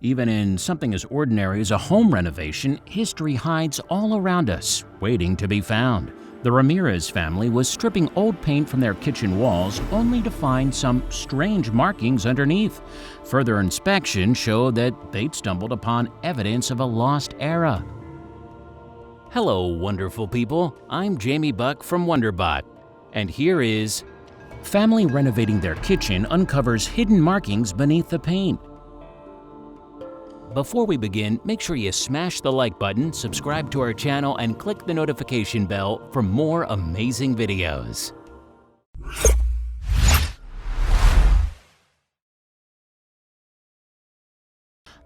Even in something as ordinary as a home renovation, history hides all around us, waiting to be found. The Ramirez family was stripping old paint from their kitchen walls only to find some strange markings underneath. Further inspection showed that they'd stumbled upon evidence of a lost era. Hello, wonderful people. I'm Jamie Buck from WonderBot. And here is Family Renovating Their Kitchen Uncovers Hidden Markings Beneath the Paint. Before we begin, make sure you smash the like button, subscribe to our channel, and click the notification bell for more amazing videos.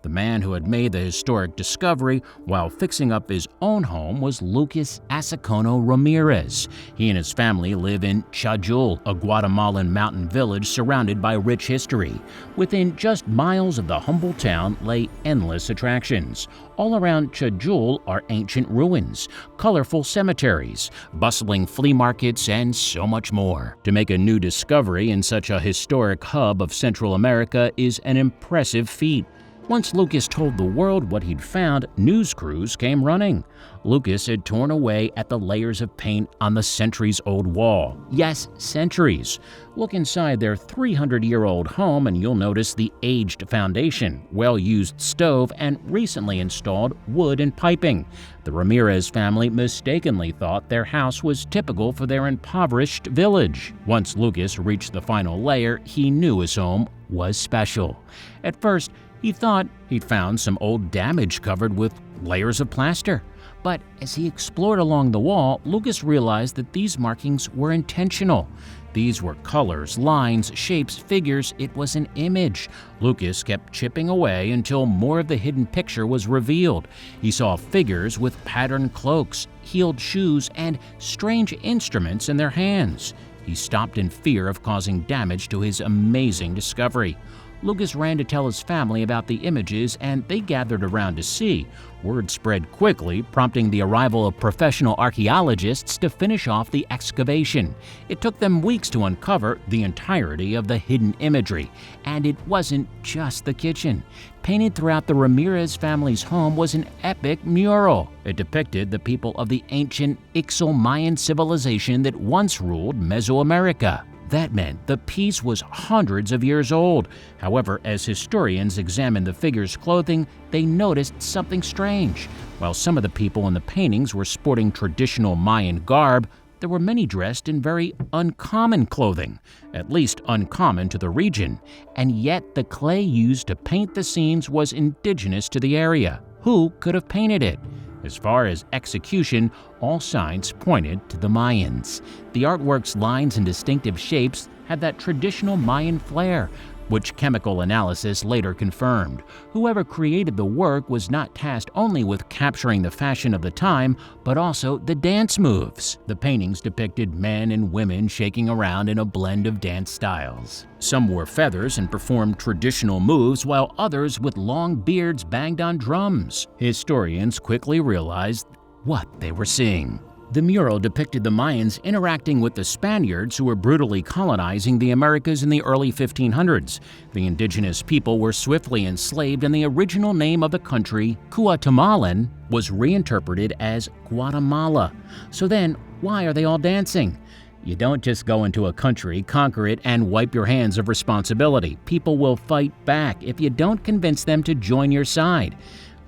The man who had made the historic discovery while fixing up his own home was Lucas Asacono Ramirez. He and his family live in Chajul, a Guatemalan mountain village surrounded by rich history. Within just miles of the humble town lay endless attractions. All around Chajul are ancient ruins, colorful cemeteries, bustling flea markets, and so much more. To make a new discovery in such a historic hub of Central America is an impressive feat. Once Lucas told the world what he'd found, news crews came running. Lucas had torn away at the layers of paint on the centuries-old wall. Yes, centuries. Look inside their 300-year-old home and you'll notice the aged foundation, well-used stove, and recently installed wood and piping. The Ramirez family mistakenly thought their house was typical for their impoverished village. Once Lucas reached the final layer, he knew his home was special. At first, he thought he'd found some old damage covered with layers of plaster. But as he explored along the wall, Lucas realized that these markings were intentional. These were colors, lines, shapes, figures. It was an image. Lucas kept chipping away until more of the hidden picture was revealed. He saw figures with patterned cloaks, heeled shoes, and strange instruments in their hands. He stopped in fear of causing damage to his amazing discovery. Lucas ran to tell his family about the images, and they gathered around to see. Word spread quickly, prompting the arrival of professional archaeologists to finish off the excavation. It took them weeks to uncover the entirety of the hidden imagery. And it wasn't just the kitchen. Painted throughout the Ramirez family's home was an epic mural. It depicted the people of the ancient Ixtal Mayan civilization that once ruled Mesoamerica. That meant the piece was hundreds of years old. However, as historians examined the figures' clothing, they noticed something strange. While some of the people in the paintings were sporting traditional Mayan garb, there were many dressed in very uncommon clothing, at least uncommon to the region. And yet the clay used to paint the scenes was indigenous to the area. Who could have painted it? As far as execution, all signs pointed to the Mayans. The artwork's lines and distinctive shapes had that traditional Mayan flair, which chemical analysis later confirmed. Whoever created the work was not tasked only with capturing the fashion of the time, but also the dance moves. The paintings depicted men and women shaking around in a blend of dance styles. Some wore feathers and performed traditional moves, while others with long beards banged on drums. Historians quickly realized what they were seeing. The mural depicted the Mayans interacting with the Spaniards who were brutally colonizing the Americas in the early 1500s. The indigenous people were swiftly enslaved, and the original name of the country, Guatemalan, was reinterpreted as Guatemala. So then, why are they all dancing? You don't just go into a country, conquer it, and wipe your hands of responsibility. People will fight back if you don't convince them to join your side.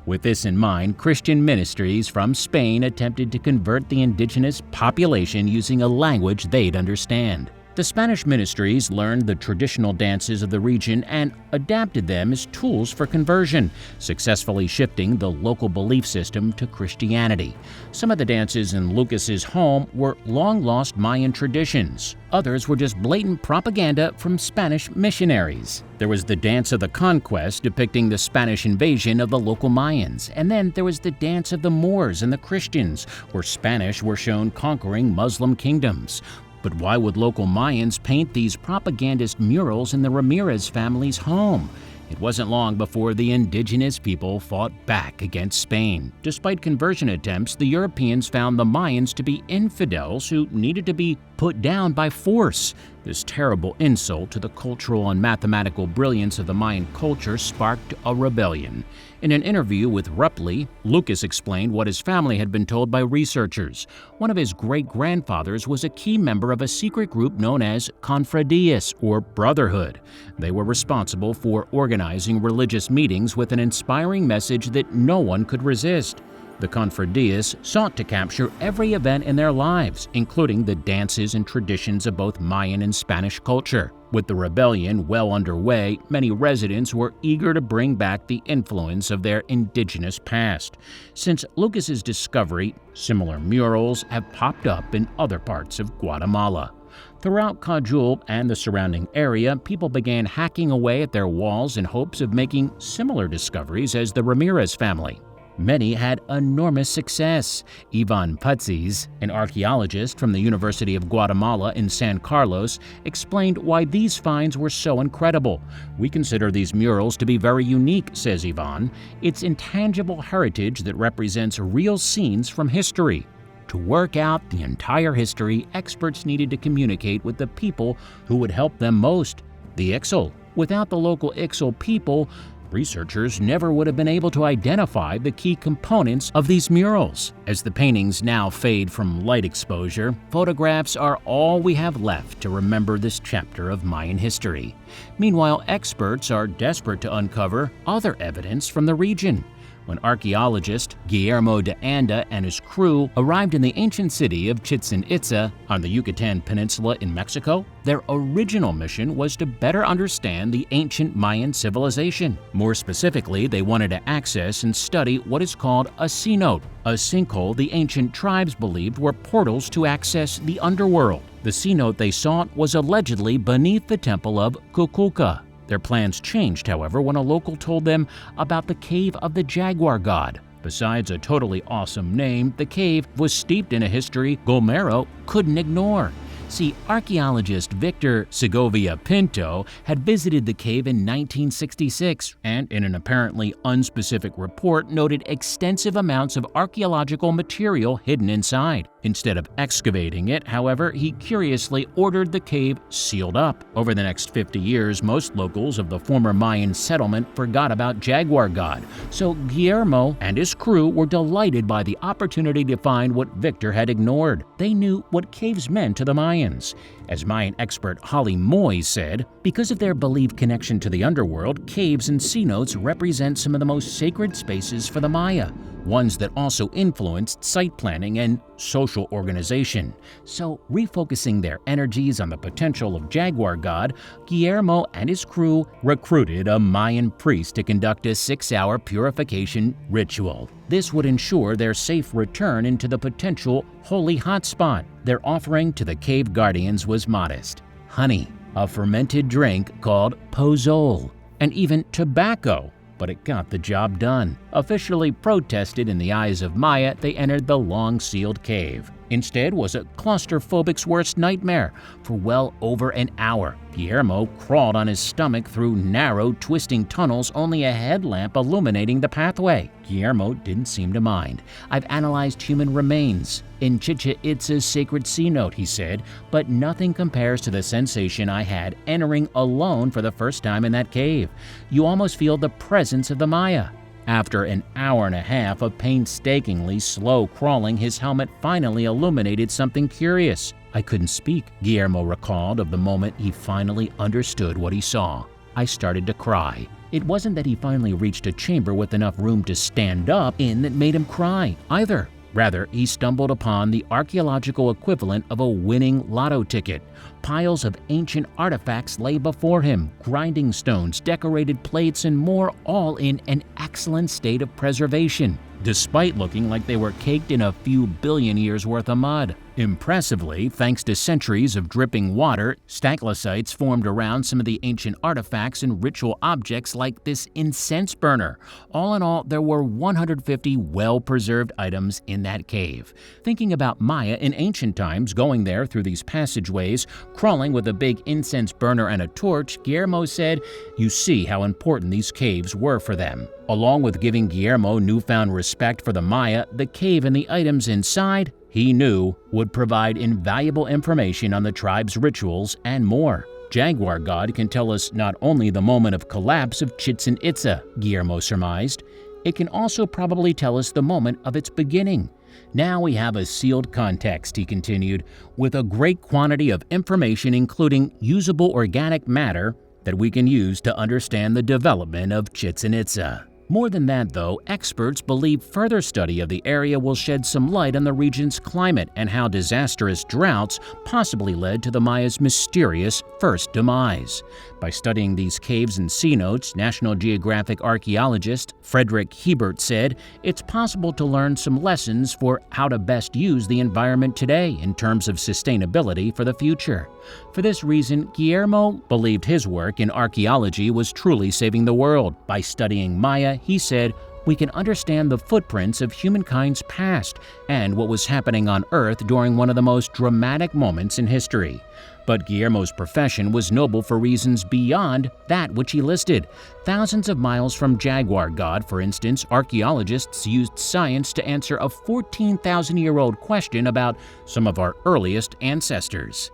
With this in mind, Christian ministries from Spain attempted to convert the indigenous population using a language they'd understand. The Spanish ministries learned the traditional dances of the region and adapted them as tools for conversion, successfully shifting the local belief system to Christianity. Some of the dances in Lucas's home were long-lost Mayan traditions. Others were just blatant propaganda from Spanish missionaries. There was the Dance of the Conquest depicting the Spanish invasion of the local Mayans, and then there was the Dance of the Moors and the Christians, where Spanish were shown conquering Muslim kingdoms. But why would local Mayans paint these propagandist murals in the Ramirez family's home? It wasn't long before the indigenous people fought back against Spain. Despite conversion attempts, the Europeans found the Mayans to be infidels who needed to be put down by force. This terrible insult to the cultural and mathematical brilliance of the Mayan culture sparked a rebellion. In an interview with Ripley, Lucas explained what his family had been told by researchers. One of his great-grandfathers was a key member of a secret group known as Confradias, or Brotherhood. They were responsible for organizing religious meetings with an inspiring message that no one could resist. The Confradias sought to capture every event in their lives, including the dances and traditions of both Mayan and Spanish culture. With the rebellion well underway, many residents were eager to bring back the influence of their indigenous past. Since Lucas's discovery, similar murals have popped up in other parts of Guatemala. Throughout Cajul and the surrounding area, people began hacking away at their walls in hopes of making similar discoveries as the Ramirez family. Many had enormous success. Ivan Putzis, an archaeologist from the University of Guatemala in San Carlos, explained why these finds were so incredible. "We consider these murals to be very unique," says Ivan. "It's intangible heritage that represents real scenes from history." To work out the entire history, experts needed to communicate with the people who would help them most, the Ixil. Without the local Ixil people, researchers never would have been able to identify the key components of these murals. As the paintings now fade from light exposure, photographs are all we have left to remember this chapter of Mayan history. Meanwhile, experts are desperate to uncover other evidence from the region. When archaeologist Guillermo de Anda and his crew arrived in the ancient city of Chichen Itza on the Yucatan Peninsula in Mexico, their original mission was to better understand the ancient Mayan civilization. More specifically, they wanted to access and study what is called a cenote, a sinkhole the ancient tribes believed were portals to access the underworld. The cenote they sought was allegedly beneath the temple of Kukulka. Their plans changed, however, when a local told them about the Cave of the Jaguar God. Besides a totally awesome name, the cave was steeped in a history Gomero couldn't ignore. See, archaeologist Victor Segovia Pinto had visited the cave in 1966 and, in an apparently unspecific report, noted extensive amounts of archaeological material hidden inside. Instead of excavating it, however, he curiously ordered the cave sealed up. Over the next 50 years, most locals of the former Mayan settlement forgot about Jaguar God, so Guillermo and his crew were delighted by the opportunity to find what Victor had ignored. They knew what caves meant to the Mayans. As Mayan expert Holly Moy said, because of their believed connection to the underworld, caves and cenotes represent some of the most sacred spaces for the Maya, ones that also influenced site planning and social organization. So, refocusing their energies on the potential of Jaguar God, Guillermo and his crew recruited a Mayan priest to conduct a 6-hour purification ritual. This would ensure their safe return into the potential holy hotspot. Their offering to the cave guardians was modest: honey, a fermented drink called pozole, and even tobacco. But it got the job done. Officially protested in the eyes of Maya, they entered the long-sealed cave. Instead was a claustrophobic's worst nightmare. For well over an hour, Guillermo crawled on his stomach through narrow, twisting tunnels, only a headlamp illuminating the pathway. Guillermo didn't seem to mind. "I've analyzed human remains in Chichen Itza's sacred cenote," he said, "but nothing compares to the sensation I had entering alone for the first time in that cave. You almost feel the presence of the Maya." After an hour and a half of painstakingly slow crawling, his helmet finally illuminated something curious. "I couldn't speak," Guillermo recalled of the moment he finally understood what he saw. "I started to cry." It wasn't that he finally reached a chamber with enough room to stand up in that made him cry, either. Rather, he stumbled upon the archaeological equivalent of a winning lotto ticket. Piles of ancient artifacts lay before him, grinding stones, decorated plates, and more, all in an excellent state of preservation, despite looking like they were caked in a few billion years' worth of mud. Impressively, thanks to centuries of dripping water, stalactites formed around some of the ancient artifacts and ritual objects like this incense burner. All in all, there were 150 well-preserved items in that cave. Thinking about Maya in ancient times, going there through these passageways, crawling with a big incense burner and a torch, Guillermo said, "You see how important these caves were for them." Along with giving Guillermo newfound respect for the Maya, the cave and the items inside, he knew would provide invaluable information on the tribe's rituals and more. Jaguar God can tell us not only the moment of collapse of Chichen Itza, Guillermo surmised, it can also probably tell us the moment of its beginning. Now we have a sealed context, he continued, with a great quantity of information including usable organic matter that we can use to understand the development of Chichen Itza. More than that, though, experts believe further study of the area will shed some light on the region's climate and how disastrous droughts possibly led to the Maya's mysterious first demise. By studying these caves and cenotes, National Geographic archaeologist Frederick Hebert said, it's possible to learn some lessons for how to best use the environment today in terms of sustainability for the future. For this reason, Guillermo believed his work in archaeology was truly saving the world. By studying Maya, he said, we can understand the footprints of humankind's past and what was happening on Earth during one of the most dramatic moments in history. But Guillermo's profession was noble for reasons beyond that which he listed. Thousands of miles from Jaguar God, for instance, archaeologists used science to answer a 14,000-year-old question about some of our earliest ancestors.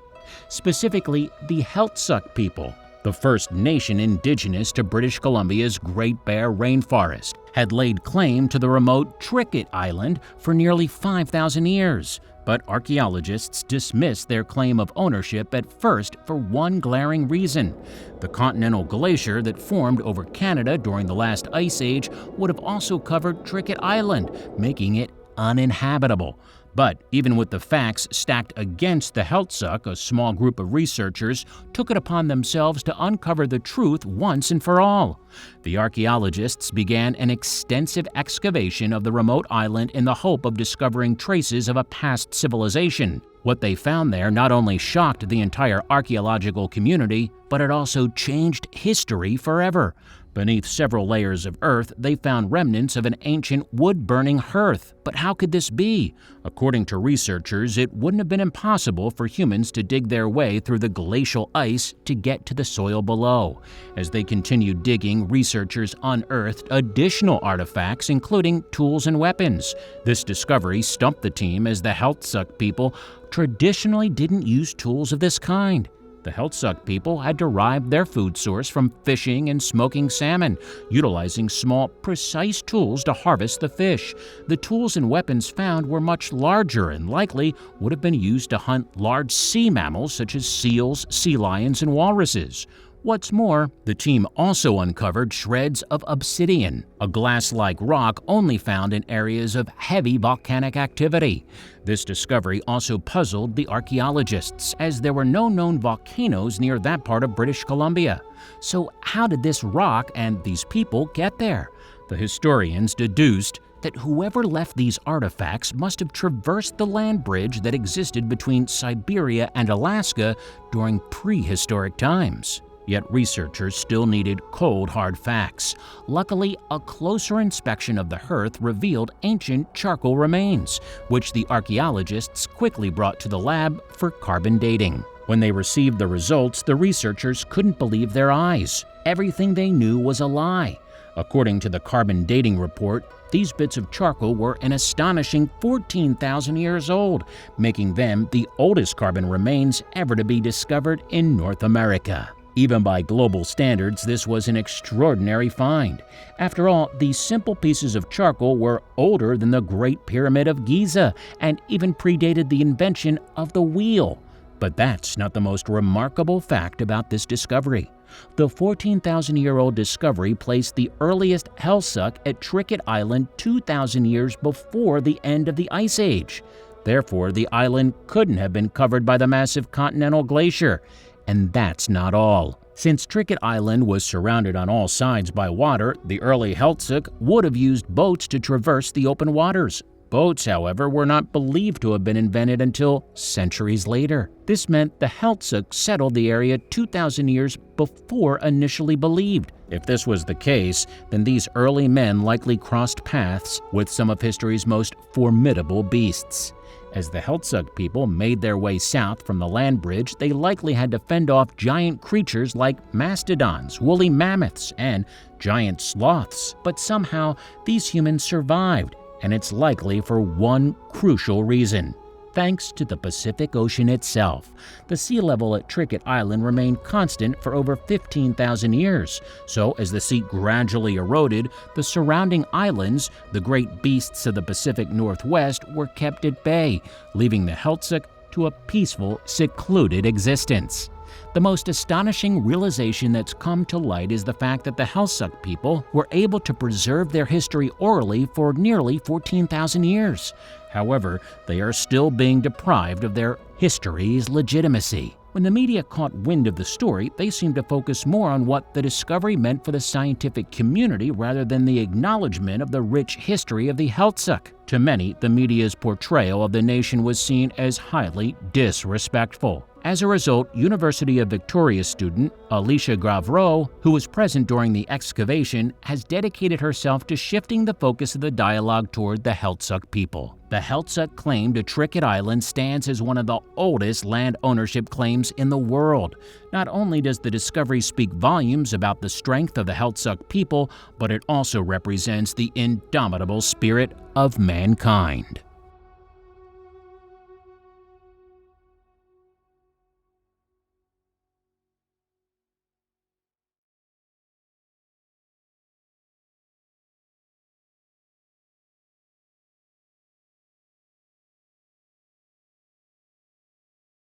Specifically, the Heiltsuk people, the first nation indigenous to British Columbia's Great Bear Rainforest, had laid claim to the remote Tricket Island for nearly 5,000 years. But archaeologists dismissed their claim of ownership at first for one glaring reason. The continental glacier that formed over Canada during the last ice age would have also covered Tricket Island, making it uninhabitable. But even with the facts stacked against the Heiltsuk, a small group of researchers took it upon themselves to uncover the truth once and for all. The archaeologists began an extensive excavation of the remote island in the hope of discovering traces of a past civilization. What they found there not only shocked the entire archaeological community, but it also changed history forever. Beneath several layers of earth, they found remnants of an ancient wood-burning hearth. But how could this be? According to researchers, it wouldn't have been impossible for humans to dig their way through the glacial ice to get to the soil below. As they continued digging, researchers unearthed additional artifacts, including tools and weapons. This discovery stumped the team as the Heiltsuk people traditionally didn't use tools of this kind. The Heiltsuk people had derived their food source from fishing and smoking salmon, utilizing small, precise tools to harvest the fish. The tools and weapons found were much larger and likely would have been used to hunt large sea mammals such as seals, sea lions, and walruses. What's more, the team also uncovered shreds of obsidian, a glass-like rock only found in areas of heavy volcanic activity. This discovery also puzzled the archaeologists, as there were no known volcanoes near that part of British Columbia. So how did this rock and these people get there? The historians deduced that whoever left these artifacts must have traversed the land bridge that existed between Siberia and Alaska during prehistoric times. Yet researchers still needed cold, hard facts. Luckily, a closer inspection of the hearth revealed ancient charcoal remains, which the archaeologists quickly brought to the lab for carbon dating. When they received the results, the researchers couldn't believe their eyes. Everything they knew was a lie. According to the carbon dating report, these bits of charcoal were an astonishing 14,000 years old, making them the oldest carbon remains ever to be discovered in North America. Even by global standards, this was an extraordinary find. After all, these simple pieces of charcoal were older than the Great Pyramid of Giza and even predated the invention of the wheel. But that's not the most remarkable fact about this discovery. The 14,000-year-old discovery placed the earliest Heiltsuk at Tricket Island 2,000 years before the end of the Ice Age. Therefore, the island couldn't have been covered by the massive continental glacier. And that's not all. Since Tricket Island was surrounded on all sides by water, the early Heiltsuk would have used boats to traverse the open waters. Boats, however, were not believed to have been invented until centuries later. This meant the Heiltsuk settled the area 2,000 years before initially believed. If this was the case, then these early men likely crossed paths with some of history's most formidable beasts. As the Heiltsuk people made their way south from the land bridge, they likely had to fend off giant creatures like mastodons, woolly mammoths, and giant sloths. But somehow, these humans survived, and it's likely for one crucial reason. thanks to the Pacific Ocean itself. The sea level at Tricket Island remained constant for over 15,000 years. So as the sea gradually eroded, the surrounding islands, the great beasts of the Pacific Northwest, were kept at bay, leaving the Heiltsuk to a peaceful, secluded existence. The most astonishing realization that's come to light is the fact that the Heiltsuk people were able to preserve their history orally for nearly 14,000 years. However, they are still being deprived of their history's legitimacy. When the media caught wind of the story, they seemed to focus more on what the discovery meant for the scientific community rather than the acknowledgement of the rich history of the Heiltsuk. To many, the media's portrayal of the nation was seen as highly disrespectful. As a result, University of Victoria student Alicia Gravreau, who was present during the excavation, has dedicated herself to shifting the focus of the dialogue toward the Heiltsuk people. The Heiltsuk claim to Tricket Island stands as one of the oldest land ownership claims in the world. Not only does the discovery speak volumes about the strength of the Heiltsuk people, but it also represents the indomitable spirit of mankind.